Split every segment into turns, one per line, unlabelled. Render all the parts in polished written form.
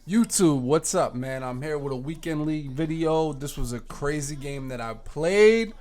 YouTube, what's up, man? I'm here with a weekend league video. This was a crazy game that I played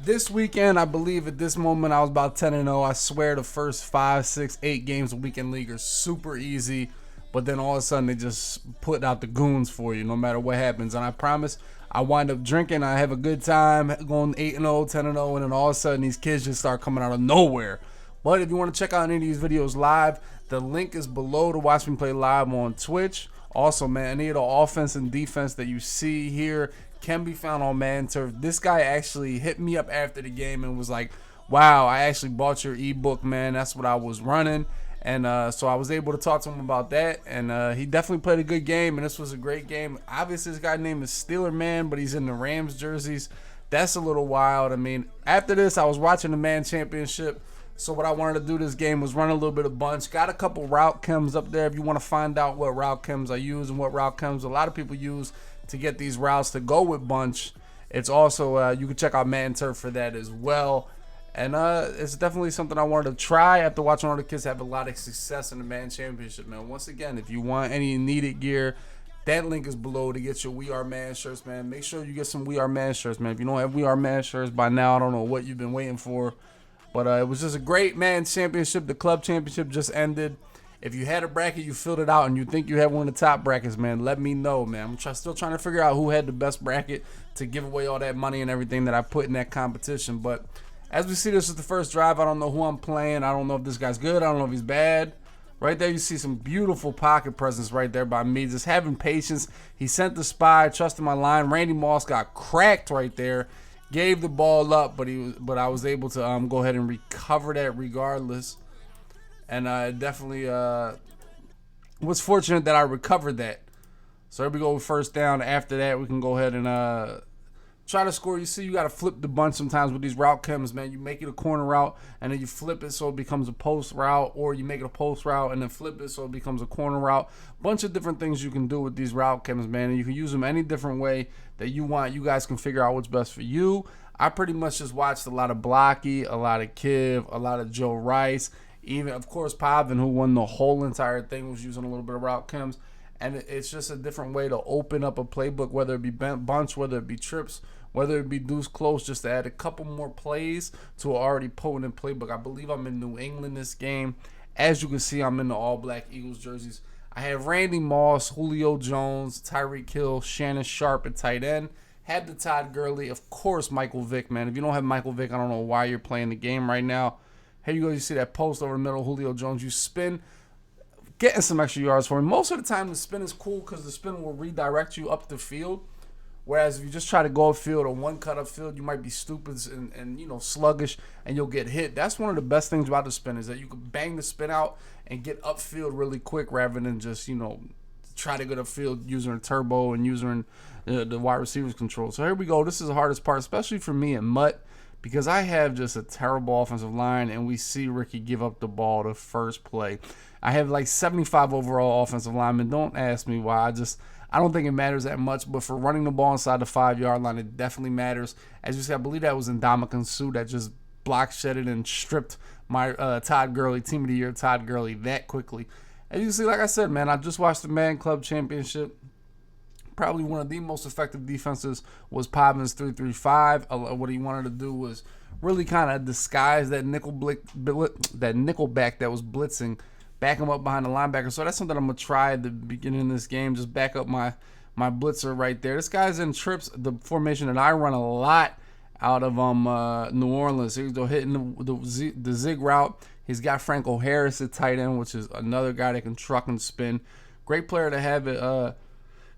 this weekend. I believe at this moment I was about 10-0. I swear the first 5, 6, 8 games of weekend league are super easy, but then all of a sudden they just put out the goons for you no matter what happens. And I promise I wind up drinking, I have a good time going 8-0, 10-0, and then all of a sudden these kids just start coming out of nowhere. But if you want to check out any of these videos live, the link is below to watch me play live on Twitch. Also, man, any of the offense and defense that you see here can be found on Madden Turf. This guy actually hit me up after the game and was like, wow, I actually bought your ebook, man. That's what I was running. And so I was able to talk to him about that. And he definitely played a good game, and this was a great game. Obviously, this guy name is Steeler Man, but he's in the Rams jerseys. That's a little wild. I mean, after this, I was watching the Man Championship. So what I wanted to do this game was run a little bit of bunch. Got a couple route chems up there if you want to find out what route chems I use and what route chems a lot of people use to get these routes to go with bunch. It's also, you can check out Madden Turf for that as well. And it's definitely something I wanted to try after watching all the kids have a lot of success in the Madden Championship, man. Once again, if you want any needed gear, that link is below to get your We Are Man shirts, man. Make sure you get some We Are Man shirts, man. If you don't have We Are Man shirts by now, I don't know what you've been waiting for. But it was just a great Madden Championship. The club championship just ended. If you had a bracket, you filled it out, and you think you had one of the top brackets, man, let me know, man. I'm still trying to figure out who had the best bracket to give away all that money and everything that I put in that competition. But as we see, this is the first drive. I don't know who I'm playing. I don't know if this guy's good. I don't know if he's bad. Right there, you see some beautiful pocket presence right there by me. Just having patience. He sent the spy, trusted my line. Randy Moss got cracked right there. Gave the ball up, but I was able to go ahead and recover that regardless. And I definitely was fortunate that I recovered that. So here we go with first down. After that, we can go ahead and try to score. You see, you got to flip the bunch sometimes with these route chems, man. You make it a corner route, and then you flip it so it becomes a post route, or you make it a post route and then flip it so it becomes a corner route. Bunch of different things you can do with these route chems, man, and you can use them any different way that you want. You guys can figure out what's best for you. I pretty much just watched a lot of Blocky, a lot of Kiv, a lot of Joe Rice, even, of course, Pavin, who won the whole entire thing, was using a little bit of route chems. And it's just a different way to open up a playbook, whether it be bunch, whether it be trips, whether it be deuce close, just to add a couple more plays to an already potent playbook. I believe I'm in New England this game. As you can see, I'm in the all-black Eagles jerseys. I have Randy Moss, Julio Jones, Tyreek Hill, Shannon Sharp at tight end. Had the Todd Gurley, of course, Michael Vick, man. If you don't have Michael Vick, I don't know why you're playing the game right now. Here you go. You see that post over the middle, Julio Jones. You spin, getting some extra yards for him. Most of the time, the spin is cool because the spin will redirect you up the field. Whereas if you just try to go upfield or one cut upfield, you might be stupid and you know, sluggish, and you'll get hit. That's one of the best things about the spin, is that you can bang the spin out and get upfield really quick rather than just, you know, try to get upfield using a turbo and using the wide receivers control. So here we go. This is the hardest part, especially for me and Mutt, because I have just a terrible offensive line, and we see Ricky give up the ball the first play. I have like 75 overall offensive linemen. Don't ask me why. I don't think it matters that much, but for running the ball inside the 5-yard line, it definitely matters. As you said, I believe that was Ndamukong Suh that just block shedded and stripped my Todd Gurley, Team of the Year Todd Gurley, that quickly. As you can see, like I said, man, I just watched the Madden Club Championship. Probably one of the most effective defenses was Pavin's 3-3-5. What he wanted to do was really kind of disguise that nickelback that was blitzing, back him up behind the linebacker. So that's something I'm going to try at the beginning of this game. Just back up my blitzer right there. This guy's in trips, the formation that I run a lot out of New Orleans. He's hitting the zig route. He's got Franco Harris at tight end, which is another guy that can truck and spin. Great player to have at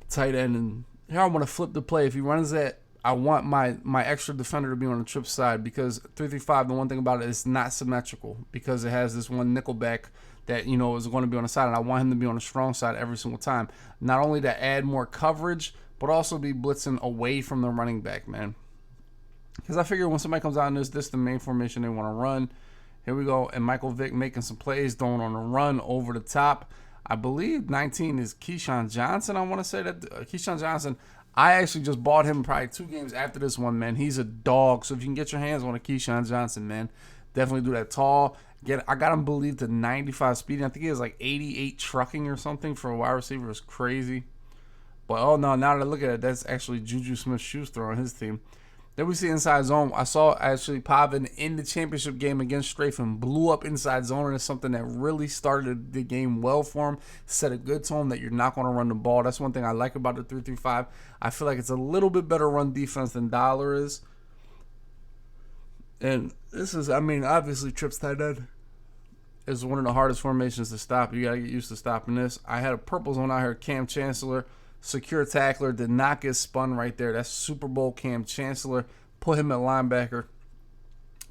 tight end. And here I want to flip the play. If he runs that, I want my extra defender to be on the trip side, because 3-3-5, the one thing about it is not symmetrical, because it has this one nickelback that, you know, is going to be on the side, and I want him to be on the strong side every single time. Not only to add more coverage, but also be blitzing away from the running back, man. Because I figure when somebody comes out in this is the main formation they want to run. Here we go, and Michael Vick making some plays, throwing on a run over the top. I believe 19 is Keyshawn Johnson. I want to say that Keyshawn Johnson. I actually just bought him probably 2 games after this one, man. He's a dog. So if you can get your hands on a Keyshawn Johnson, man, Definitely do that tall. I got him believed to 95 speed. I think he has like 88 trucking or something for a wide receiver. It's crazy. But oh no, now that I look at it, that's actually Juju Smith-Schuster on his team. Then we see inside zone. I saw actually Pavin in the championship game against Strafen blew up inside zone, and it's something that really started the game well for him. Set a good tone that you're not going to run the ball. That's one thing I like about the 3-3-5. I feel like it's a little bit better run defense than Dollar is. And this is, I mean, obviously trips tight end is one of the hardest formations to stop. You got to get used to stopping this. I had a purple zone out here, Cam Chancellor. Secure tackler, did not get spun right there. That's Super Bowl Cam Chancellor. Put him at linebacker.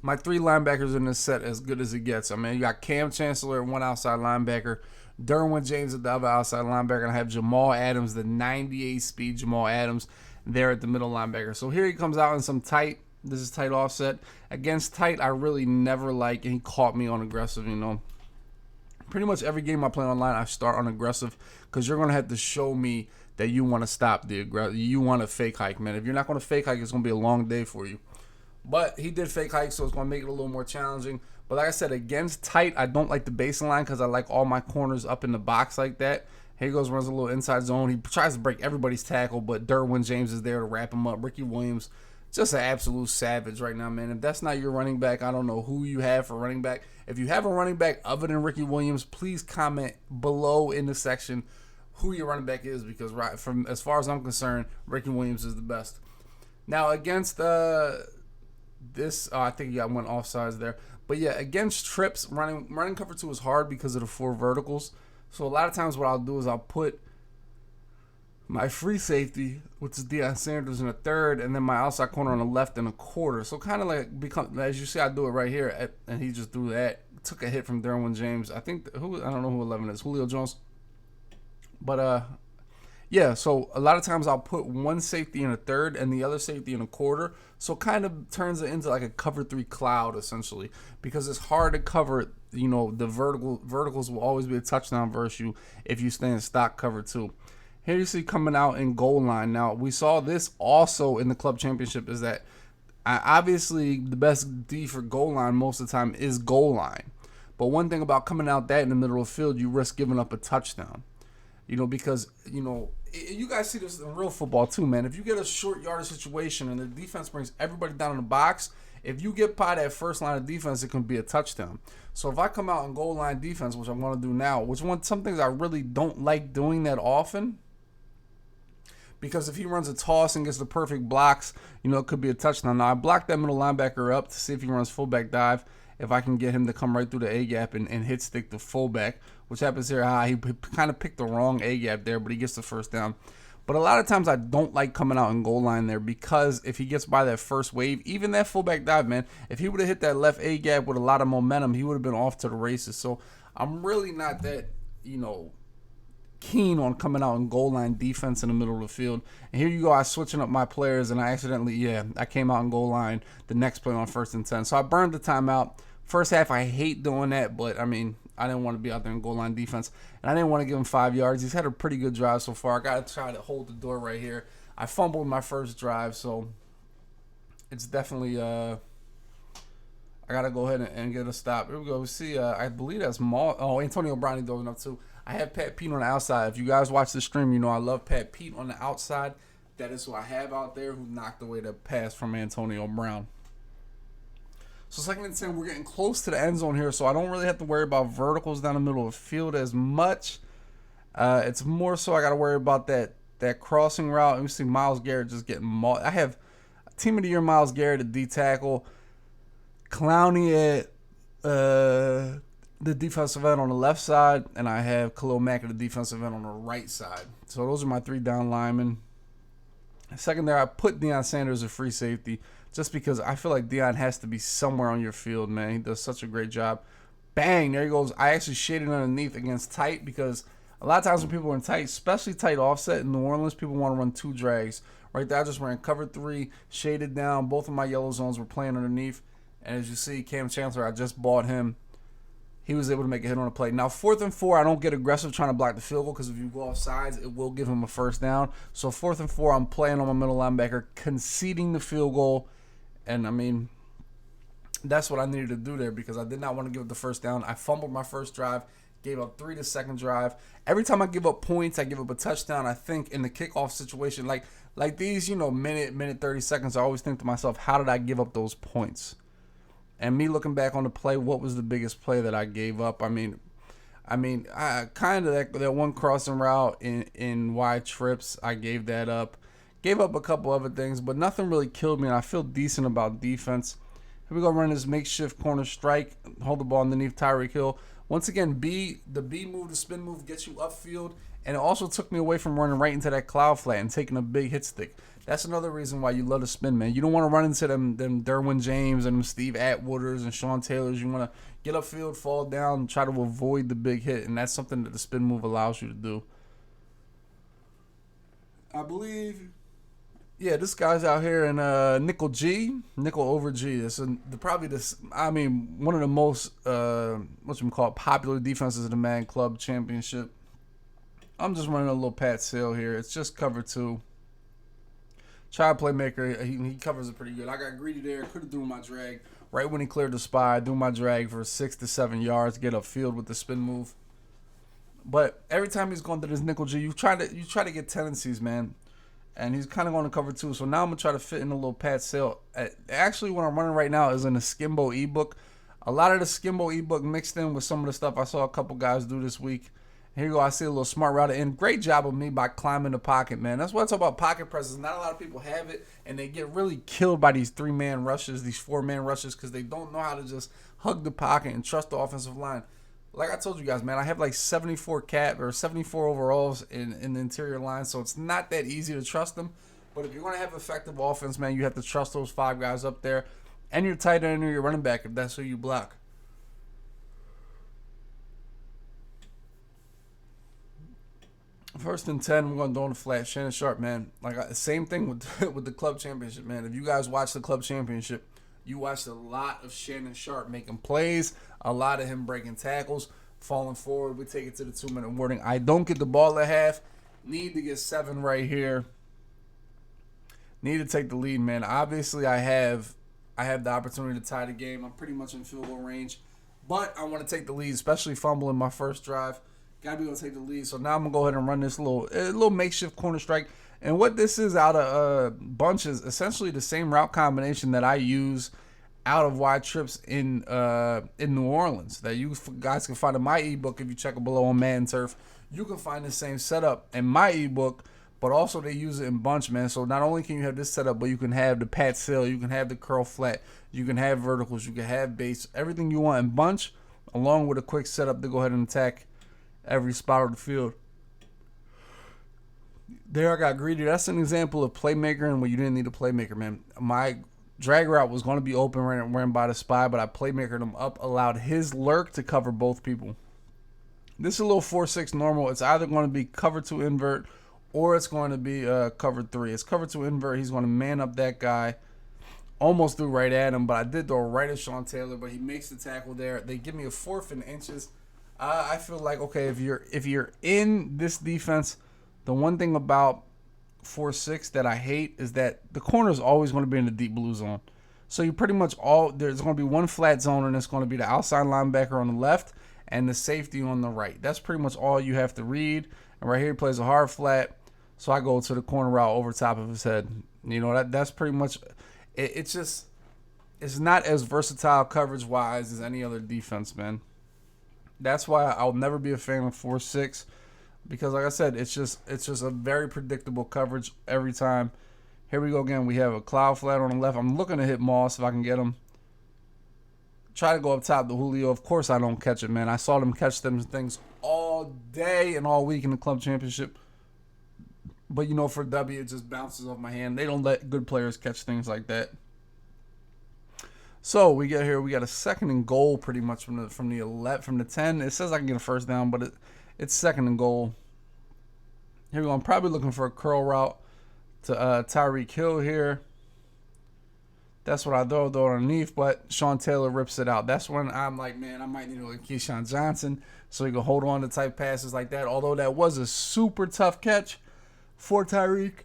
My 3 linebackers in this set as good as it gets. I mean, you got Cam Chancellor at 1 outside linebacker, Derwin James at the other outside linebacker, and I have Jamal Adams, the 98 speed Jamal Adams, there at the middle linebacker. So here he comes out in some tight. This is tight offset. Against tight, I really never like, and he caught me on aggressive, you know. Pretty much every game I play online, I start on aggressive because you're going to have to show me that you want to stop the aggressive. You want to fake hike, man. If you're not going to fake hike, it's going to be a long day for you. But he did fake hike, so it's going to make it a little more challenging. But like I said, against tight, I don't like the baseline because I like all my corners up in the box like that. Here he goes, runs a little inside zone. He tries to break everybody's tackle, but Derwin James is there to wrap him up. Ricky Williams, just an absolute savage right now, man. If that's not your running back, I don't know who you have for running back. If you have a running back other than Ricky Williams, please comment below in the section who your running back is, because right from as far as I'm concerned, Ricky Williams is the best. Now against this, I think he got one offsides there, but yeah, against trips, running cover 2 is hard because of the 4 verticals. So a lot of times what I'll do is I'll put my free safety, which is Deion Sanders, in a third, and then my outside corner on the left in a quarter. So kind of like become, as you see, I do it right here, and he just threw that. Took a hit from Derwin James. I think I don't know who 11 is, Julio Jones. But yeah, so a lot of times I'll put one safety in a third and the other safety in a quarter. So it kind of turns it into like a cover 3 cloud essentially, because it's hard to cover. You know, the verticals will always be a touchdown versus you if you stay in stock cover 2. Here you see coming out in goal line. Now we saw this also in the club championship, is that obviously the best D for goal line most of the time is goal line. But one thing about coming out that in the middle of the field, you risk giving up a touchdown. You know, because, you know, you guys see this in real football too, man. If you get a short yardage situation and the defense brings everybody down in the box, if you get by that first line of defense, it can be a touchdown. So if I come out in goal line defense, which I'm going to do now, some things I really don't like doing that often, because if he runs a toss and gets the perfect blocks, you know, it could be a touchdown. Now, I blocked that middle linebacker up to see if he runs fullback dive, if I can get him to come right through the A-gap and hit stick the fullback, which happens here. He kind of picked the wrong A-gap there, but he gets the first down. But a lot of times I don't like coming out in goal line there, because if he gets by that first wave, even that fullback dive, man, if he would have hit that left A-gap with a lot of momentum, he would have been off to the races. So I'm really not that, you know, keen on coming out in goal line defense in the middle of the field. And here you go, I was switching up my players, and I accidentally, I came out in goal line the next play on 1st and 10. So I burned the timeout. First half, I hate doing that, but I mean, I didn't want to be out there in goal line defense, and I didn't want to give him 5 yards. He's had a pretty good drive so far. I got to try to hold the door right here. I fumbled my first drive, so it's definitely, I got to go ahead and get a stop. Here we go. We see, I believe that's Antonio Brown dove up too. I have Pat Pete on the outside. If you guys watch the stream, you know I love Pat Pete on the outside. That is who I have out there, who knocked away the pass from Antonio Brown. So 2nd and 10, we're getting close to the end zone here, so I don't really have to worry about verticals down the middle of the field as much. It's more so I got to worry about that crossing route. And we see Myles Garrett just getting I have Team of the Year Myles Garrett at D tackle, Clowney at the defensive end on the left side, and I have Khalil Mack at the defensive end on the right side. So those are my 3 down linemen. Second there, I put Deion Sanders at free safety, just because I feel like Deion has to be somewhere on your field, man. He does such a great job. Bang, there he goes. I actually shaded underneath against tight, because a lot of times when people are in tight, especially tight offset in New Orleans, people want to run 2 drags. Right there, I just ran cover 3, shaded down. Both of my yellow zones were playing underneath. And as you see, Cam Chancellor, I just bought him. He was able to make a hit on the play. Now, 4th and 4, I don't get aggressive trying to block the field goal, because if you go off sides, it will give him a first down. So 4th and 4, I'm playing on my middle linebacker, conceding the field goal. And, I mean, That's what I needed to do there because I did not want to give up the first down. I fumbled my first drive, gave up 3 the second drive. Every time I give up points, I give up a touchdown. I think in the kickoff situation, like these, minute 30 seconds, I always think to myself, how did I give up those points? And me looking back on the play, what was the biggest play that I gave up? I kind of that one crossing route in wide trips, I gave that up. Gave up a couple other things, but nothing really killed me, and I feel decent about defense. Here we go, run this makeshift corner strike, hold the ball underneath Tyreek Hill. Once again, the B move, the spin move gets you upfield, and it also took me away from running right into that cloud flat and taking a big hit stick. That's another reason why you love to spin, man. You don't want to run into them Derwin James and them Steve Atwooders and Sean Taylors. You want to get upfield, fall down, and try to avoid the big hit, and that's something that the spin move allows you to do. I believe... Yeah, this guy's out here in nickel over G. It's probably this. One of the most popular defenses in the Madden Club Championship. I'm just running a little Pat Sale here. It's just cover 2. Child playmaker, he covers it pretty good. I got greedy there. Could have threw my drag right when he cleared the spy. I threw my drag for 6 to 7 yards. Get upfield with the spin move. But every time he's going through this nickel G, you try to get tendencies, man. And he's kind of going to cover 2. So now I'm going to try to fit in a little Pat Sale. Actually, what I'm running right now is in the Skimbo EBook. A lot of the Skimbo EBook mixed in with some of the stuff I saw a couple guys do this week. Here you go. I see a little smart route. And great job of me by climbing the pocket, man. That's what I talk about pocket presence. Not a lot of people have it. And they get really killed by these 3-man rushes, these 4-man rushes, because they don't know how to just hug the pocket and trust the offensive line. Like I told you guys, man, I have like 74 overalls in the interior line, so it's not that easy to trust them. But if you're going to have effective offense, man, you have to trust those 5 guys up there and your tight end or your running back if that's who you block. First and 10, we're going to go on the flat. Shannon Sharp, man. Same thing with the club championship, man. If you guys watch the club championship, you watched a lot of Shannon Sharp making plays, a lot of him breaking tackles, falling forward. We take it to the 2-minute warning. I don't get the ball at half. Need to get 7 right here. Need to take the lead, man. Obviously, I have the opportunity to tie the game. I'm pretty much in field goal range. But I want to take the lead, especially fumbling my first drive. Got to be able to take the lead. So now I'm going to go ahead and run this little makeshift corner strike. And what this is out of bunch is essentially the same route combination that I use out of wide trips in New Orleans that you guys can find in my ebook. If you check it below on Madden Turf, you can find the same setup in my ebook, but also they use it in bunch, man. So not only can you have this setup, but you can have the Pat Sale, you can have the curl flat, you can have verticals, you can have base, everything you want in bunch, along with a quick setup to go ahead and attack every spot of the field. There I got greedy. That's an example of playmaker and where you didn't need a playmaker, man. My drag route was going to be open, ran by the spy, but I playmakered him up, allowed his lurk to cover both people. This is a little 4-6 normal. It's either going to be cover 2 invert or it's going to be cover 3. It's cover 2 invert. He's going to man up that guy. Almost threw right at him, but I did throw right at Sean Taylor, but he makes the tackle there. They give me a 4th in inches. I feel like, okay, if you're in this defense, the one thing about 4-6 that I hate is that the corner is always going to be in the deep blue zone. So you pretty much there's going to be one flat zone, and it's going to be the outside linebacker on the left and the safety on the right. That's pretty much all you have to read. And right here he plays a hard flat, so I go to the corner route over top of his head. That's pretty much it. It's not as versatile coverage wise as any other defense, man. That's why I'll never be a fan of 4-6. Because, like I said, it's just a very predictable coverage every time. Here we go again. We have a cloud flat on the left. I'm looking to hit Moss if I can get him. Try to go up top to Julio. Of course I don't catch it, man. I saw them catch them things all day and all week in the club championship. But, for Dubby, it just bounces off my hand. They don't let good players catch things like that. So we get here. We got a 2nd and goal pretty much from the 10. It says I can get a first down, but it's 2nd and goal. Here we go. I'm probably looking for a curl route to Tyreek Hill here. That's what I throw underneath, but Sean Taylor rips it out. That's when I'm like, man, I might need a Keyshawn Johnson so he can hold on to type passes like that. Although that was a super tough catch for Tyreek.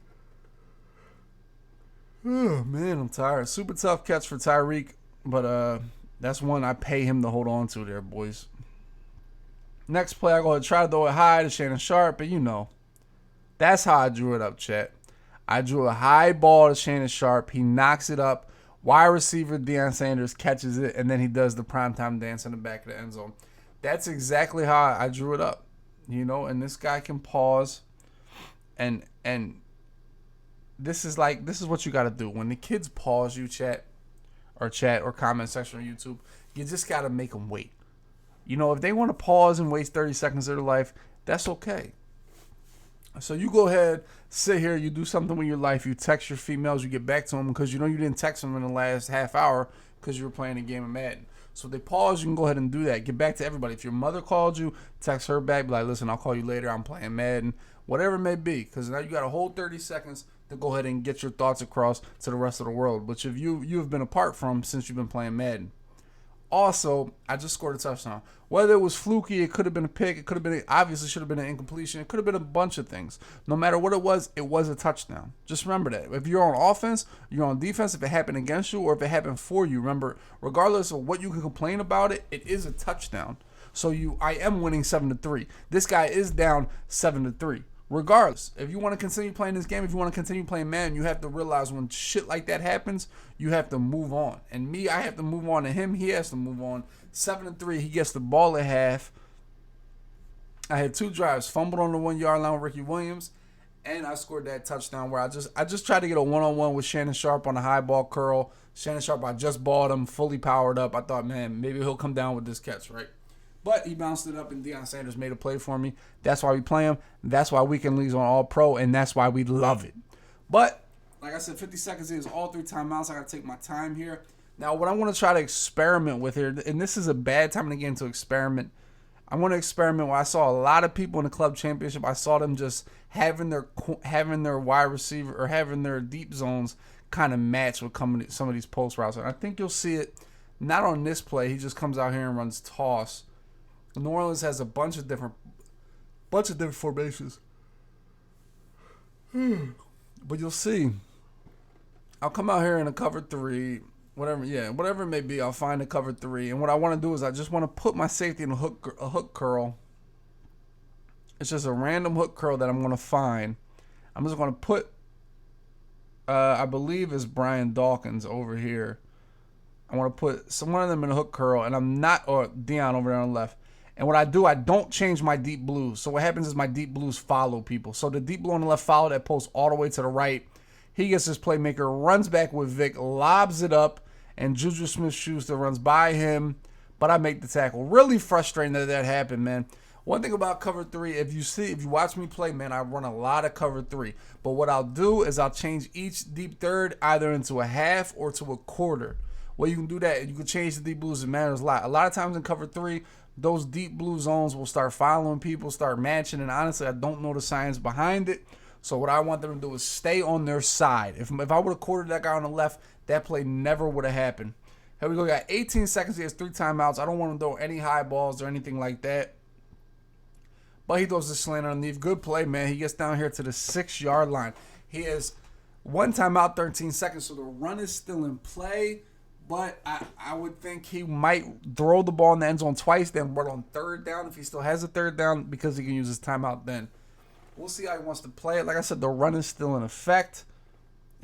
Oh, man, I'm tired. Super tough catch for Tyreek. But that's one I pay him to hold on to there, boys. Next play, I go ahead and try to throw it high to Shannon Sharp, and you know, that's how I drew it up, chat. I drew a high ball to Shannon Sharp. He knocks it up. Wide receiver Deion Sanders catches it, and then he does the primetime dance in the back of the end zone. That's exactly how I drew it up, you know. And this guy can pause, and this is what you got to do when the kids pause you, chat or comment section on YouTube. You just got to make them wait. You know, if they want to pause and waste 30 seconds of their life, that's okay. So you go ahead, sit here, you do something with your life, you text your females, you get back to them because you know you didn't text them in the last half hour because you were playing a game of Madden. So if they pause, you can go ahead and do that. Get back to everybody. If your mother called you, text her back, be like, listen, I'll call you later, I'm playing Madden, whatever it may be, because now you got a whole 30 seconds to go ahead and get your thoughts across to the rest of the world, which if you have been apart from since you've been playing Madden. Also, I just scored a touchdown. Whether it was fluky, it could have been a pick, it could have been, obviously should have been an incompletion, it could have been a bunch of things. No matter what it was a touchdown. Just remember that. If you're on offense, you're on defense, if it happened against you or if it happened for you, remember, regardless of what you can complain about it, it is a touchdown. So I am winning 7-3. This guy is down 7-3. Regardless, if you want to continue playing this game, if you want to continue playing Madden, you have to realize when shit like that happens, you have to move on. And me, I have to move on. And him, he has to move on. 7-3, he gets the ball at half. I had 2 drives, fumbled on the 1-yard line with Ricky Williams, and I scored that touchdown where I just tried to get a one-on-one with Shannon Sharp on a high ball curl. Shannon Sharp, I just balled him, fully powered up. I thought, man, maybe he'll come down with this catch, right? But he bounced it up, and Deion Sanders made a play for me. That's why we play him. That's why Weekend League's on All-Pro, and that's why we love it. But, like I said, 50 seconds is all 3 timeouts. I got to take my time here. Now, what I want to try to experiment with here, and this is a bad time in the game to experiment. I want to experiment where I saw a lot of people in the club championship. I saw them just having their wide receiver or having their deep zones kind of match with some of these post routes. And I think you'll see it not on this play. He just comes out here and runs toss. New Orleans has a bunch of different formations. But you'll see. I'll come out here in a cover 3, whatever it may be. I'll find a cover 3, and what I want to do is I just want to put my safety in a hook curl. It's just a random hook curl that I'm going to find. I'm just going to put, I believe it's Brian Dawkins over here. I want to put one of them in a hook curl, and or Deion over there on the left. And what I do, I don't change my deep blues. So what happens is my deep blues follow people. So the deep blue on the left follow that post all the way to the right. He gets his playmaker, runs back with Vic, lobs it up, and Juju Smith-Schuster runs by him. But I make the tackle. Really frustrating that happened, man. One thing about cover 3, if you watch me play, man, I run a lot of cover 3. But what I'll do is I'll change each deep third either into a half or to a quarter. Well, you can do that. You can change the deep blues. It matters a lot. A lot of times in cover 3, those deep blue zones will start following people, start matching, and honestly, I don't know the science behind it. So what I want them to do is stay on their side. If I would have quartered that guy on the left, that play never would have happened. Here we go. We got 18 seconds. He has 3 timeouts. I don't want to throw any high balls or anything like that. But he throws the slant underneath. Good play, man. He gets down here to the 6-yard line. He has 1 timeout, 13 seconds, so the run is still in play. But I would think he might throw the ball in the end zone twice, then run on 3rd down if he still has a 3rd down because he can use his timeout then. We'll see how he wants to play it. Like I said, the run is still in effect.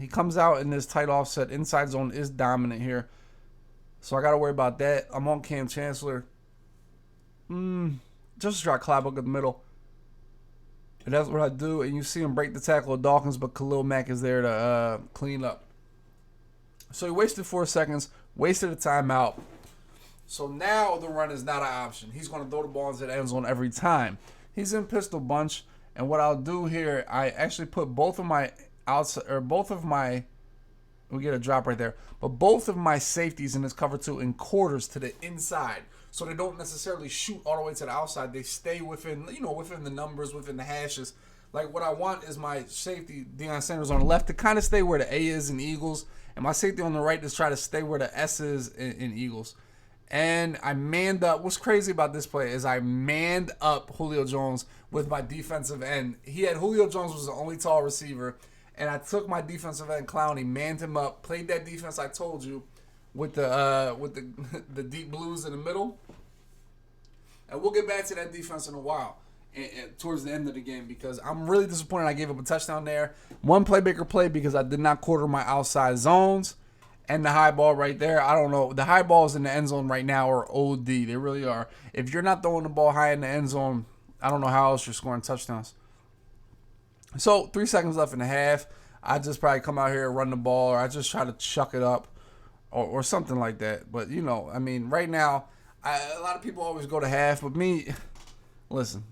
He comes out in this tight offset. Inside zone is dominant here. So I got to worry about that. I'm on Cam Chancellor. Just try Clyde in the middle. And that's what I do. And you see him break the tackle of Dawkins, but Khalil Mack is there to clean up. So he wasted 4 seconds, wasted a timeout. So now the run is not an option. He's going to throw the ball into the end zone every time. He's in pistol bunch, and what I'll do here, I actually put both of my we get a drop right there, but both of my safeties in this cover 2 in quarters to the inside. So they don't necessarily shoot all the way to the outside. They stay within, within the numbers, within the hashes. Like what I want is my safety, Deion Sanders on the left, to kind of stay where the A is in Eagles. And my safety on the right is try to stay where the S is in Eagles. And I manned up. What's crazy about this play is I manned up Julio Jones with my defensive end. Julio Jones was the only tall receiver. And I took my defensive end, Clowney, manned him up, played that defense I told you. with the the deep blues in the middle. And we'll get back to that defense in a while, and towards the end of the game, because I'm really disappointed I gave up a touchdown there. One playmaker play because I did not quarter my outside zones. And the high ball right there, I don't know. The high balls in the end zone right now are OD. They really are. If you're not throwing the ball high in the end zone, I don't know how else you're scoring touchdowns. So 3 seconds left in the half. I just probably come out here and run the ball, or I just try to chuck it up, or something like that. But, you know, I mean, right now, a lot of people always go to half. But me, listen,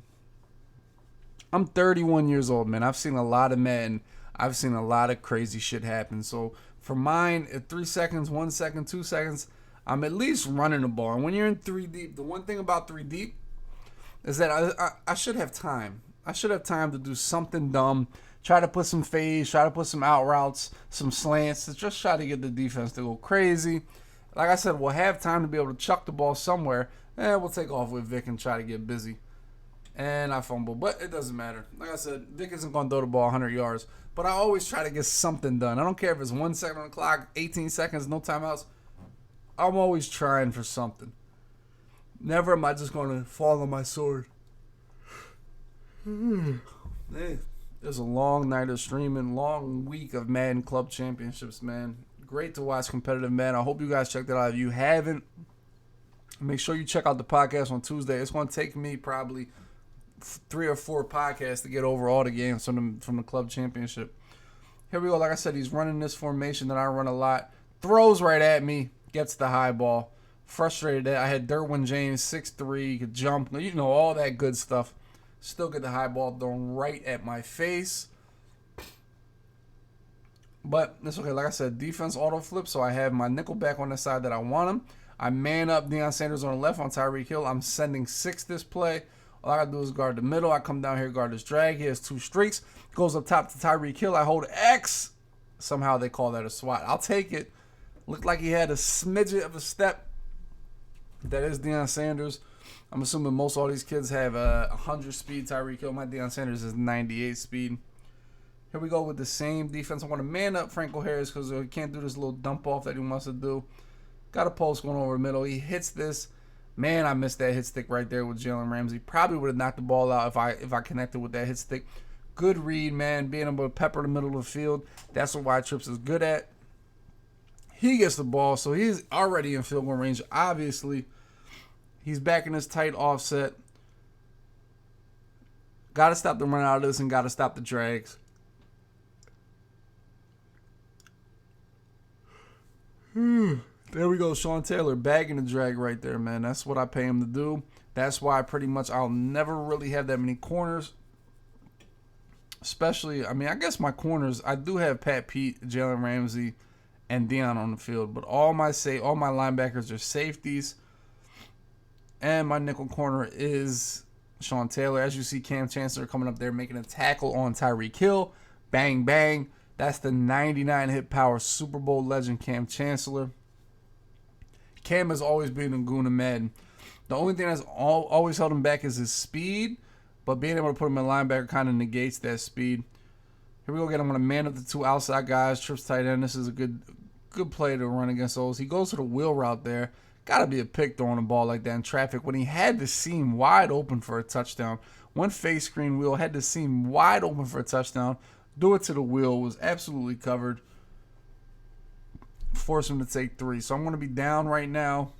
I'm 31 years old, man. I've seen a lot of Madden. I've seen a lot of crazy shit happen. So for mine, at 3 seconds, 1 second, 2 seconds, I'm at least running the ball. And when you're in 3 deep, the one thing about 3 deep is that I should have time. I should have time to do something dumb. Try to put some fades, try to put some out routes, some slants, to just try to get the defense to go crazy. Like I said, we'll have time to be able to chuck the ball somewhere. And we'll take off with Vic and try to get busy. And I fumble, but it doesn't matter. Like I said, Vic isn't going to throw the ball 100 yards. But I always try to get something done. I don't care if it's 1 second on the clock, 18 seconds, no timeouts. I'm always trying for something. Never am I just going to fall on my sword. Hey, there's a long night of streaming, long week of Madden Club Championships, man. Great to watch competitive Madden. I hope you guys checked it out. If you haven't, make sure you check out the podcast on Tuesday. It's going to take me probably 3 or 4 podcasts to get over all the games from the club championship. Here we go. Like I said, he's running this formation that I run a lot. Throws right at me. Gets the high ball. Frustrated that I had Derwin James, 6'3", could jump. You know, all that good stuff. Still get the high ball thrown right at my face. But it's okay. Like I said, defense auto flip. So I have my nickel back on the side that I want him. I man up Deion Sanders on the left on Tyreek Hill. I'm sending 6 this play. All I got to do is guard the middle. I come down here, guard this drag. He has 2 streaks. Goes up top to Tyreek Hill. I hold X. Somehow they call that a swat. I'll take it. Looked like he had a smidget of a step. That is Deion Sanders. I'm assuming most all these kids have 100 speed. Tyreek Hill. My Deion Sanders is 98 speed. Here we go with the same defense. I want to man up Franco Harris because he can't do this little dump off that he wants to do. Got a post going over the middle. He hits this. Man, I missed that hit stick right there with Jalen Ramsey. Probably would have knocked the ball out if I connected with that hit stick. Good read, man. Being able to pepper the middle of the field. That's what Wide Trips is good at. He gets the ball, so he's already in field goal range. Obviously, he's back in his tight offset. Got to stop the run out of this and got to stop the drags. There we go, Sean Taylor bagging the drag right there, man. That's what I pay him to do. That's why pretty much I'll never really have that many corners. Especially, I mean, I guess my corners, I do have Pat Pete, Jalen Ramsey, and Deion on the field. But all my linebackers are safeties. And my nickel corner is Sean Taylor. As you see, Cam Chancellor coming up there making a tackle on Tyreek Hill. Bang, bang. That's the 99 hit power Super Bowl legend Cam Chancellor. Cam has always been a goon of Madden. The only thing that's always held him back is his speed, but being able to put him in linebacker kind of negates that speed. Here we go again. I'm going to man up the 2 outside guys. Trips tight end. This is a good play to run against those. He goes to the wheel route there. Got to be a pick throwing a ball like that in traffic when he had the seam wide open for a touchdown. One face screen wheel, had the seam wide open for a touchdown. Do it to the wheel. Was absolutely covered. Force him to take 3. So I'm going to be down right now.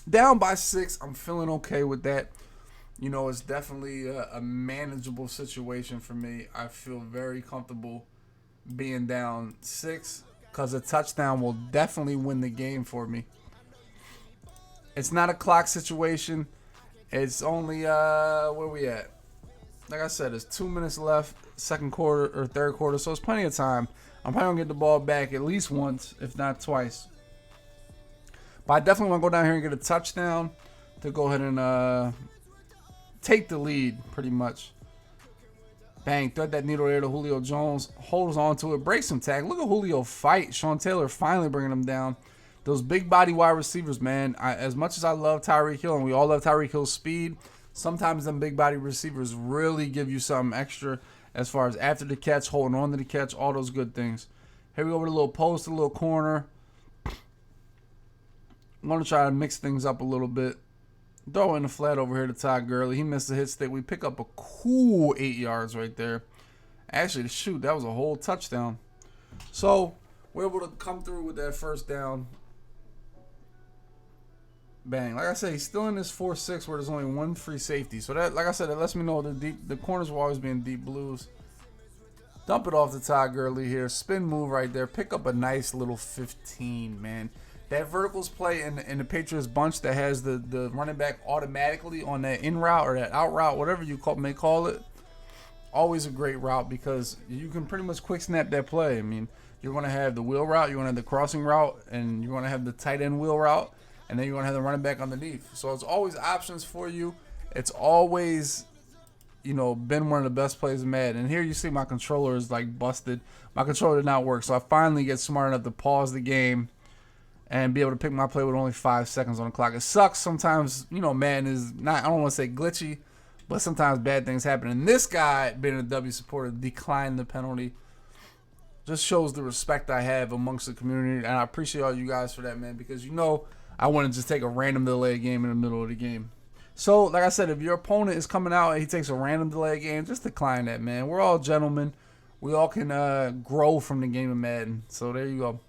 Down by 6. I'm feeling okay with that. You know, it's definitely a manageable situation for me. I feel very comfortable being down 6 because a touchdown will definitely win the game for me. It's not a clock situation. It's only, where we at? Like I said, it's 2 minutes left, second quarter or third quarter, so it's plenty of time. I'm probably going to get the ball back at least once, if not twice. But I definitely want to go down here and get a touchdown to go ahead and take the lead, pretty much. Bang, thread that needle there to Julio Jones. Holds on to it, breaks some tag. Look at Julio fight. Sean Taylor finally bringing him down. Those big body wide receivers, man. As much as I love Tyreek Hill, and we all love Tyreek Hill's speed, sometimes them big body receivers really give you something extra as far as after the catch, holding on to the catch, all those good things. Here we go with a little post, a little corner. I'm going to try to mix things up a little bit. Throw in the flat over here to Ty Gurley. He missed the hit stick. We pick up a cool 8 yards right there. Actually, shoot, that was a whole touchdown. So, we're able to come through with that first down. Bang. Like I said, he's still in this 4-6 where there's only one free safety. So, that, like I said, that lets me know the corners will always be in deep blues. Dump it off to Ty Gurley here. Spin move right there. Pick up a nice little 15, man. That verticals play in the Patriots bunch that has the running back automatically on that in route or that out route, whatever you may call it. Always a great route because you can pretty much quick snap that play. I mean, you're going to have the wheel route, you're going to have the crossing route, and you're going to have the tight end wheel route, and then you're going to have the running back underneath. So it's always options for you. It's always, you know, been one of the best plays in Madden. And here you see my controller is like busted. My controller did not work, so I finally get smart enough to pause the game and be able to pick my play with only 5 seconds on the clock. It sucks sometimes, you know, Madden is not, I don't want to say glitchy, but sometimes bad things happen. And this guy, being a W supporter, declined the penalty. Just shows the respect I have amongst the community. And I appreciate all you guys for that, man, because, you know, I wouldn't just take a random delay game in the middle of the game. So, like I said, if your opponent is coming out and he takes a random delay game, just decline that, man. We're all gentlemen. We all can grow from the game of Madden. So, there you go.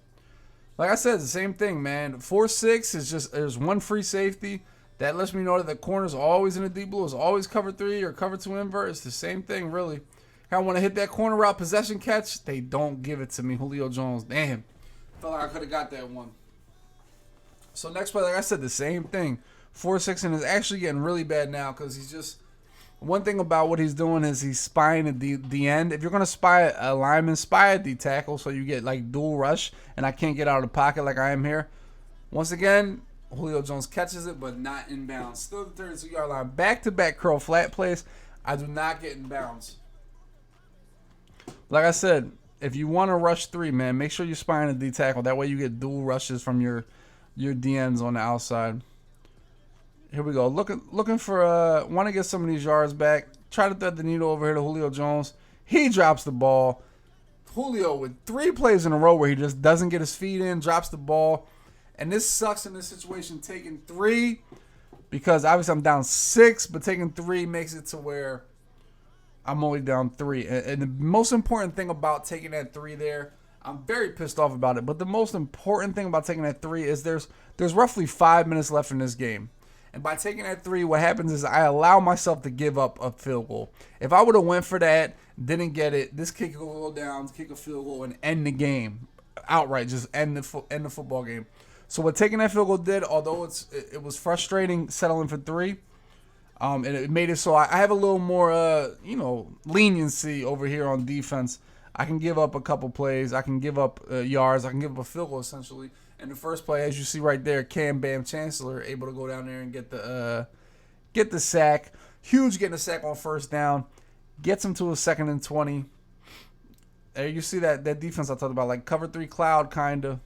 Like I said, the same thing, man. 4-6 is just, there's one free safety. That lets me know that the corner's always in the deep blue. It's always cover 3 or cover 2 invert. It's the same thing, really. I want to hit that corner route possession catch. They don't give it to me. Julio Jones. Damn. Felt like I could have got that one. So next play, like I said, the same thing. 4-6 and is actually getting really bad now because he's just, one thing about what he's doing is he's spying at the end. If you're going to spy a lineman, spy at the tackle so you get like dual rush and I can't get out of the pocket like I am here. Once again, Julio Jones catches it, but not inbounds. Still the 32-yard line. Back-to-back curl flat plays. I do not get inbounds. Like I said, if you want to rush 3, man, make sure you're spying at the tackle. That way you get dual rushes from your DNs on the outside. Here we go. Looking for want to get some of these yards back. Try to thread the needle over here to Julio Jones. He drops the ball. Julio with 3 plays in a row where he just doesn't get his feet in, drops the ball. And this sucks in this situation, taking 3, because obviously I'm down 6, but taking 3 makes it to where I'm only down 3. And the most important thing about taking that 3 there, I'm very pissed off about it, but the most important thing about taking that 3 is there's roughly 5 minutes left in this game. And by taking that 3, what happens is I allow myself to give up a field goal. If I would have went for that, didn't get it, this kick will go down, kick a field goal, and end the game outright, just end the football game. So what taking that field goal did, although it was frustrating settling for 3, and it made it so I have a little more, leniency over here on defense. I can give up a couple plays. I can give up yards. I can give up a field goal, essentially. And the first play, as you see right there, Cam Bam Chancellor able to go down there and get the sack. Huge getting a sack on first down. Gets him to a 2nd and 20. There you see that defense I talked about, like cover 3 cloud, kind of.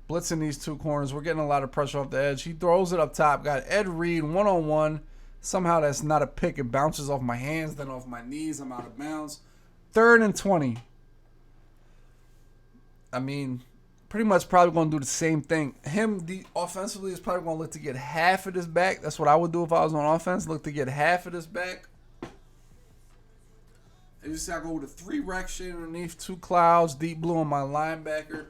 Blitzing these 2 corners. We're getting a lot of pressure off the edge. He throws it up top. Got Ed Reed one-on-one. Somehow that's not a pick. It bounces off my hands, then off my knees. I'm out of bounds. 3rd and 20. I mean, pretty much probably going to do the same thing. Offensively is probably going to look to get half of this back. That's what I would do if I was on offense. Look to get half of this back. And you see I go with a 3 rec shade underneath, 2 clouds, deep blue on my linebacker.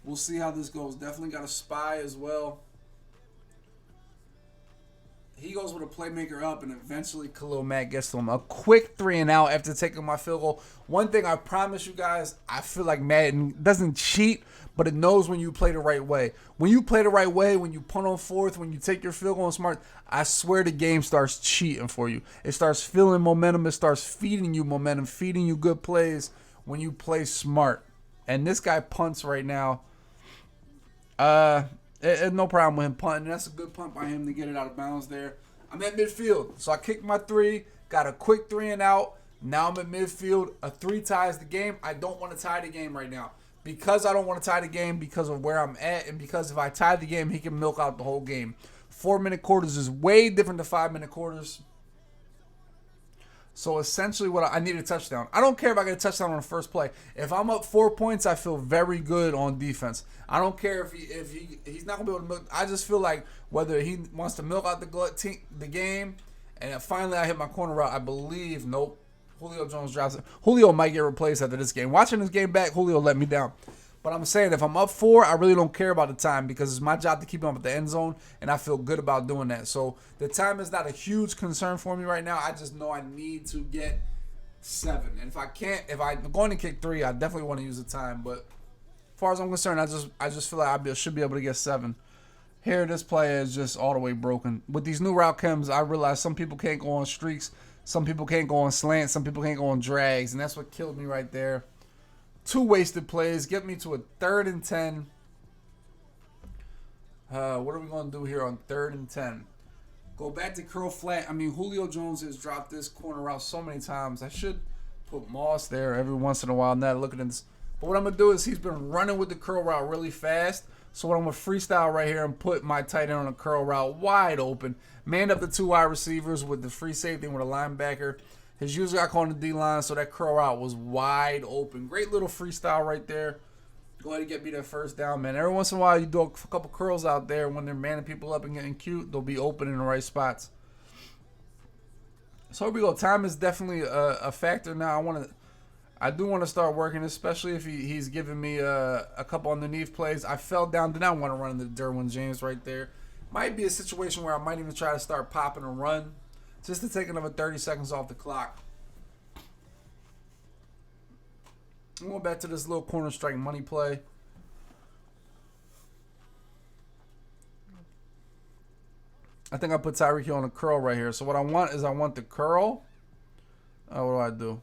We'll see how this goes. Definitely got a spy as well. He goes with a playmaker up, and eventually Khalil Mack gets to him. A quick 3 and out after taking my field goal. One thing I promise you guys, I feel like Madden doesn't cheat, but it knows when you play the right way. When you play the right way, when you punt on 4th, when you take your field goal and smart, I swear the game starts cheating for you. It starts feeling momentum. It starts feeding you momentum, feeding you good plays when you play smart. And this guy punts right now. No problem with him punting. That's a good punt by him to get it out of bounds there. I'm at midfield. So I kicked my 3, got a quick 3 and out. Now I'm at midfield. A 3 ties the game. I don't want to tie the game right now. Because I don't want to tie the game because of where I'm at, and because if I tie the game, he can milk out the whole game. 4-minute quarters is way different than 5-minute quarters. So So essentially, what I need a touchdown. I don't care if I get a touchdown on the first play. If I'm up 4 points, I feel very good on defense. I don't care if he's not gonna be able to milk. I just feel like whether he wants to milk out the game, and finally I hit my corner route. I believe nope. Julio Jones drops it. Julio might get replaced after this game. Watching this game back, Julio let me down. But I'm saying if I'm up 4, I really don't care about the time because it's my job to keep him at the end zone, and I feel good about doing that. So the time is not a huge concern for me right now. I just know I need to get 7. And if I'm going to kick 3, I definitely want to use the time. But as far as I'm concerned, I just feel like I should be able to get 7. Here, this play is just all the way broken. With these new route chems, I realize some people can't go on streaks, some people can't go on slants, some people can't go on drags, and that's what killed me right there. 2 wasted plays. Get me to a 3rd and 10. What are we going to do here on 3rd and 10? Go back to curl flat. I mean, Julio Jones has dropped this corner route so many times. I should put Moss there every once in a while. Now looking at this. But what I'm going to do is he's been running with the curl route really fast. So what I'm going to freestyle right here and put my tight end on a curl route wide open. Man up the 2 wide receivers with the free safety and with a linebacker. His user got caught on the D-line, so that curl route was wide open. Great little freestyle right there. Go ahead and get me that first down, man. Every once in a while, you do a couple curls out there. When they're manning people up and getting cute, they'll be open in the right spots. So here we go. Time is definitely a factor now. I do want to start working, especially if he's giving me a couple underneath plays. I fell down. Did not want to run into Derwin James right there. Might be a situation where I might even try to start popping a run, just to take another 30 seconds off the clock. I'm going back to this little corner strike money play. I think I put Tyreek Hill on a curl right here. So what I want is the curl. What do?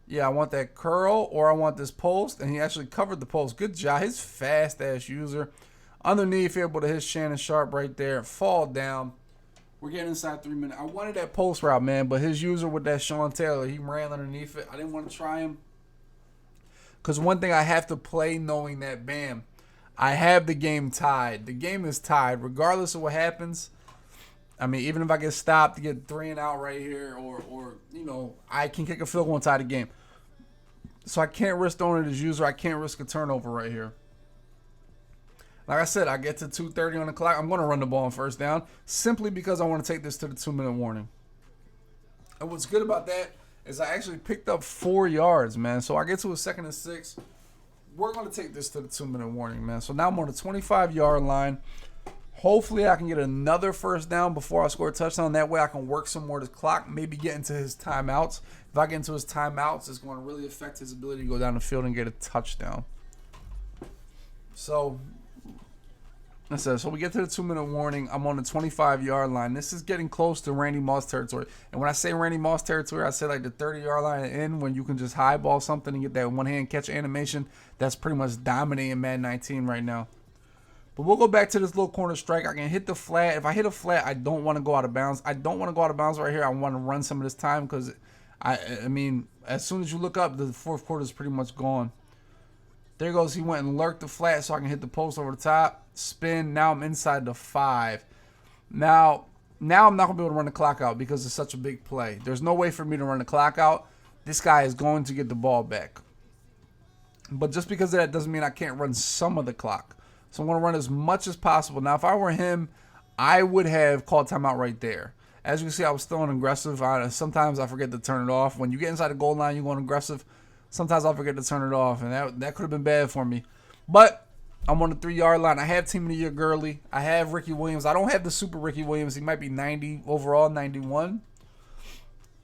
Yeah, I want that curl, or I want this post. And he actually covered the post. Good job. His fast-ass user. Underneath, able to hit Shannon Sharp right there. Fall down. We're getting inside 3 minutes. I wanted that post route, man, but his user with that Sean Taylor, he ran underneath it. I didn't want to try him. Because one thing I have to play knowing that, bam, I have the game tied. The game is tied. Regardless of what happens, I mean, even if I get stopped to get 3 and out right here, or you know, I can kick a field goal and tie the game. So I can't risk throwing it as user. I can't risk a turnover right here. Like I said, I get to 2:30 on the clock. I'm going to run the ball on first down simply because I want to take this to the 2-minute warning. And what's good about that is I actually picked up 4 yards, man. So I get to a 2nd and 6. We're going to take this to the 2-minute warning, man. So now I'm on the 25-yard line. Hopefully I can get another first down before I score a touchdown. That way I can work some more of the clock, maybe get into his timeouts. If I get into his timeouts, it's going to really affect his ability to go down the field and get a touchdown. So so we get to the 2-minute warning. I'm on the 25-yard line. This is getting close to Randy Moss territory. And when I say Randy Moss territory, I say like the 30-yard line in, when you can just highball something and get that one-hand catch animation. That's pretty much dominating Madden 19 right now. But we'll go back to this little corner strike. I can hit the flat. If I hit a flat, I don't want to go out of bounds. I don't want to go out of bounds right here. I want to run some of this time because, I mean, as soon as you look up, the fourth quarter is pretty much gone. There goes. He went and lurked the flat so I can hit the post over the top. Spin. Now I'm inside the 5. Now I'm not going to be able to run the clock out because it's such a big play. There's no way for me to run the clock out. This guy is going to get the ball back. But just because of that doesn't mean I can't run some of the clock. So I'm going to run as much as possible. Now, if I were him, I would have called timeout right there. As you can see, I was still on aggressive. Sometimes I forget to turn it off. When you get inside the goal line, you're going aggressive. Sometimes I forget to turn it off, and that could have been bad for me. But I'm on the 3-yard line. I have Team of the Year Gurley. I have Ricky Williams. I don't have the super Ricky Williams. He might be 90 overall, 91.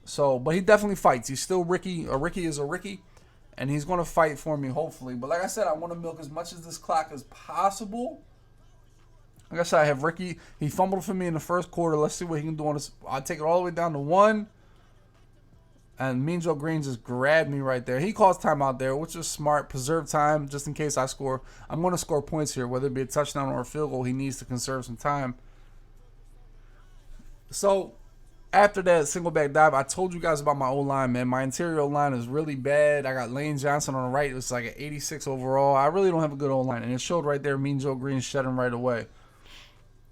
So, but he definitely fights. He's still Ricky. A Ricky is a Ricky. And he's going to fight for me, hopefully. But like I said, I want to milk as much as this clock as possible. Like I said, I have Ricky. He fumbled for me in the first quarter. Let's see what he can do on this. I'll take it all the way down to 1. And Mean Joe Green just grabbed me right there. He calls timeout there, which is smart. Preserve time just in case I score. I'm going to score points here, whether it be a touchdown or a field goal. He needs to conserve some time. So after that single back dive, I told you guys about my O-line, man. My interior O-line is really bad. I got Lane Johnson on the right. It was like an 86 overall. I really don't have a good O-line. And it showed right there, Mean Joe Green shed him right away.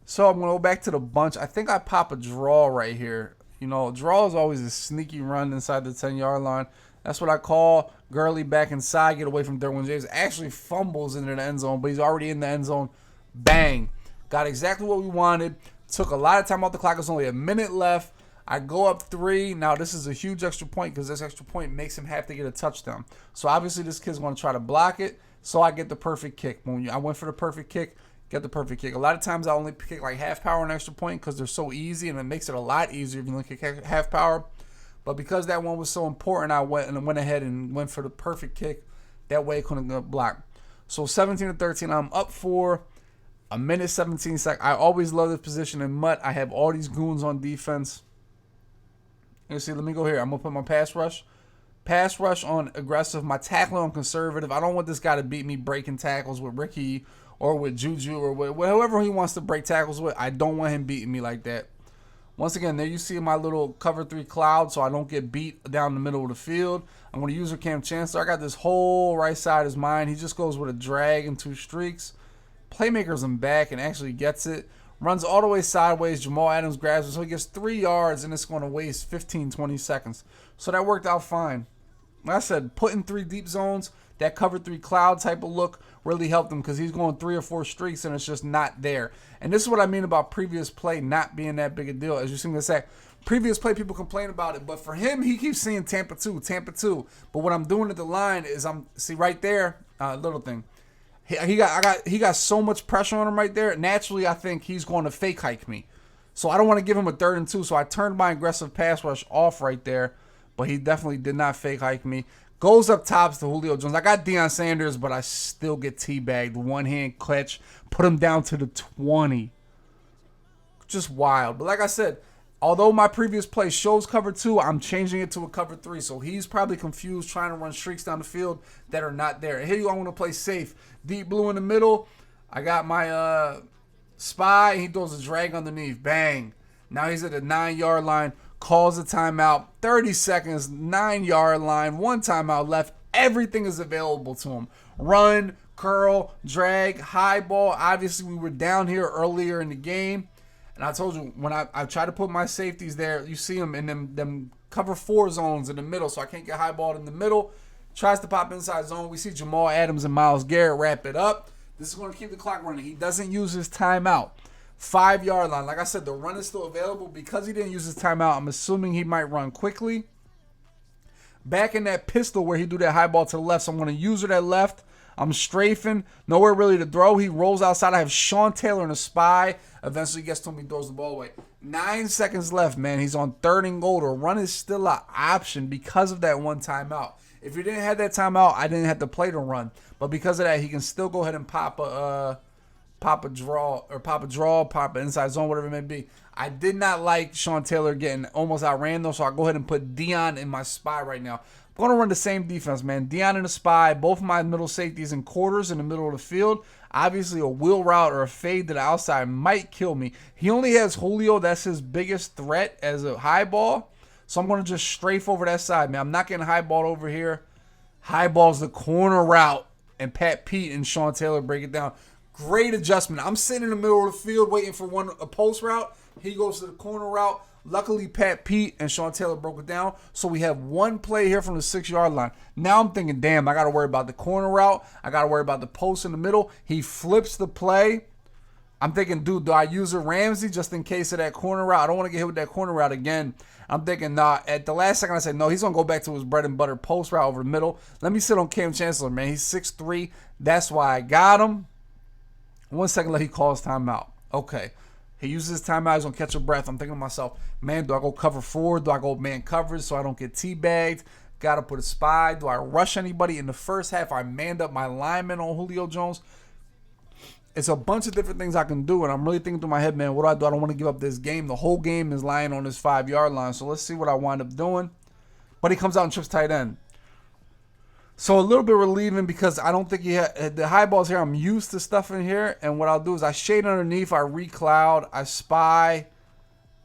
So I'm going to go back to the bunch. I think I pop a draw right here. You know, draw is always a sneaky run inside the 10-yard line. That's what I call Gurley back inside, get away from Derwin James. Actually fumbles into the end zone, but he's already in the end zone. Bang. Got exactly what we wanted. Took a lot of time off the clock. There's only a minute left. I go up 3. Now, this is a huge extra point because this extra point makes him have to get a touchdown. So, obviously, this kid's going to try to block it. So, I get the perfect kick. When I went for the perfect kick, get the perfect kick. A lot of times, I only kick like half power and extra point because they're so easy, and it makes it a lot easier if you only kick half power. But because that one was so important, I went ahead and went for the perfect kick. That way, it couldn't get blocked. So, 17-13, I'm up 4. A minute 17 seconds. I always love this position in Mutt. I have all these goons on defense. You see, let me go here. I'm going to put my pass rush. Pass rush on aggressive. My tackling on conservative. I don't want this guy to beat me breaking tackles with Ricky or with Juju or with whoever he wants to break tackles with. I don't want him beating me like that. Once again, there you see my little cover 3 cloud so I don't get beat down the middle of the field. I'm going to use Cam Chancellor. I got this whole right side is mine. He just goes with a drag and 2 streaks. Playmaker's in back and actually gets it. Runs all the way sideways. Jamal Adams grabs it. So he gets 3 yards and it's going to waste 15, 20 seconds. So that worked out fine. Like I said, putting 3 deep zones, that cover 3 cloud type of look really helped him because he's going 3 or 4 streaks and it's just not there. And this is what I mean about previous play not being that big a deal. As you see me say, previous play, people complain about it. But for him, he keeps seeing Tampa 2, Tampa 2. But what I'm doing at the line is see right there, little thing. He got so much pressure on him right there. Naturally, I think he's going to fake hike me. So I don't want to give him a 3rd and 2. So I turned my aggressive pass rush off right there. But he definitely did not fake hike me. Goes up tops to Julio Jones. I got Deion Sanders, but I still get teabagged. 1-hand clutch. Put him down to the 20. Just wild. But like I said, although my previous play shows cover 2, I'm changing it to a cover 3. So he's probably confused trying to run streaks down the field that are not there. And here you, I want to play safe. Deep blue in the middle. I got my spy. He throws a drag underneath. Bang. Now he's at the 9-yard line. Calls a timeout. 30 seconds. 9-yard line. 1 timeout left. Everything is available to him. Run, curl, drag, high ball. Obviously, we were down here earlier in the game. And I told you, when I try to put my safeties there, you see them in them cover 4 zones in the middle, so I can't get high balled in the middle. Tries to pop inside zone. We see Jamal Adams and Myles Garrett wrap it up. This is going to keep the clock running. He doesn't use his timeout. 5-yard line. Like I said, the run is still available. Because he didn't use his timeout, I'm assuming he might run quickly. Back in that pistol where he do that high ball to the left, so I'm going to use her that left. I'm strafing. Nowhere really to throw. He rolls outside. I have Sean Taylor in a spy. Eventually gets to him. He throws the ball away. 9 seconds left, man. He's on 3rd and goal. The run is still an option because of that 1 timeout. If he didn't have that timeout, I didn't have to play the run. But because of that, he can still go ahead and pop a draw, pop an inside zone, whatever it may be. I did not like Sean Taylor getting almost outran though, so I'll go ahead and put Deion in my spy right now. I'm going to run the same defense, man. Deion in the spy, both of my middle safeties in quarters in the middle of the field. Obviously, a wheel route or a fade to the outside might kill me. He only has Julio. That's his biggest threat as a high ball. So I'm going to just strafe over that side, man. I'm not getting high ball over here. High ball's the corner route, and Pat Pete and Sean Taylor break it down. Great adjustment. I'm sitting in the middle of the field waiting for a post route. He goes to the corner route. Luckily, Pat Pete and Sean Taylor broke it down. So we have 1 play here from the 6-yard line. Now I'm thinking, damn, I got to worry about the corner route. I got to worry about the post in the middle. He flips the play. I'm thinking, dude, do I use a Ramsey just in case of that corner route? I don't want to get hit with that corner route again. I'm thinking, nah. At the last second, I said, no, he's going to go back to his bread and butter post route over the middle. Let me sit on Cam Chancellor, man. He's 6'3". That's why I got him. 1 second, let he calls timeout. Okay. He uses his timeout. He's going to catch a breath. I'm thinking to myself, man, do I go cover 4? Do I go man coverage so I don't get teabagged? Got to put a spy. Do I rush anybody? In the first half, I manned up my lineman on Julio Jones. It's a bunch of different things I can do, and I'm really thinking through my head, man, what do I do? I don't want to give up this game. The whole game is lying on this 5-yard line, so let's see what I wind up doing. But he comes out and trips tight end. So a little bit relieving because I don't think he had the high balls here. I'm used to stuff in here, and what I'll do is I shade underneath, I recloud, I spy.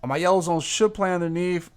My yellow zone should play underneath.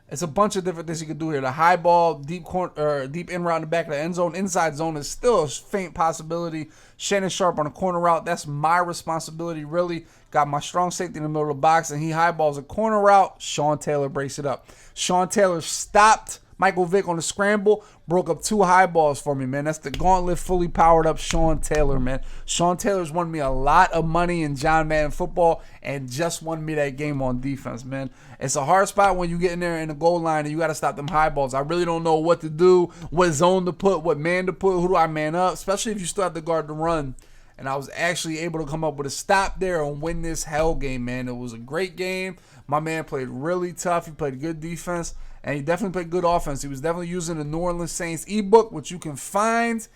It's a bunch of different things you can do here. The high ball, deep corner, or deep in route in the back of the end zone, inside zone is still a faint possibility. Shannon Sharp on a corner route, that's my responsibility, really. Got my strong safety in the middle of the box, and he high balls a corner route. Sean Taylor breaks it up. Sean Taylor stopped Michael Vick on the scramble, broke up 2 high balls for me, man. That's the gauntlet fully powered up Sean Taylor, man. Sean Taylor's won me a lot of money in John Madden football and just won me that game on defense, man. It's a hard spot when you get in there in the goal line and you got to stop them high balls. I really don't know what to do, what zone to put, what man to put, who do I man up, especially if you still have to guard the run. And I was actually able to come up with a stop there and win this hell game, man. It was a great game. My man played really tough. He played good defense, and he definitely played good offense. He was definitely using the New Orleans Saints ebook, which you can find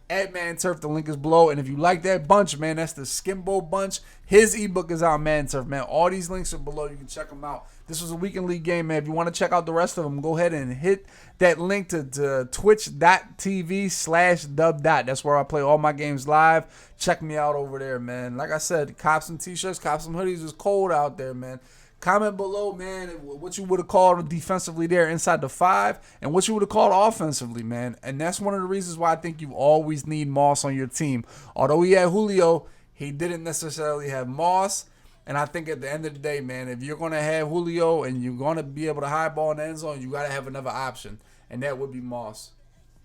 at Madden Turf. The link is below. And if you like that bunch, man, that's the Skimbo bunch. His ebook is on Madden Turf, man. All these links are below. You can check them out. This was a weekend league game, man. If you want to check out the rest of them, go ahead and hit that link to twitch.tv/dub. That's where I play all my games live. Check me out over there, man. Like I said, cop some t-shirts, cop some hoodies. It's cold out there, man. Comment below, man, what you would have called defensively there inside the 5 and what you would have called offensively, man. And that's one of the reasons why I think you always need Moss on your team. Although he had Julio, he didn't necessarily have Moss. And I think at the end of the day, man, if you're going to have Julio and you're going to be able to high ball in the end zone, you got to have another option. And that would be Moss.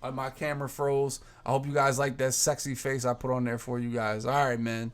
My camera froze. I hope you guys like that sexy face I put on there for you guys. All right, man.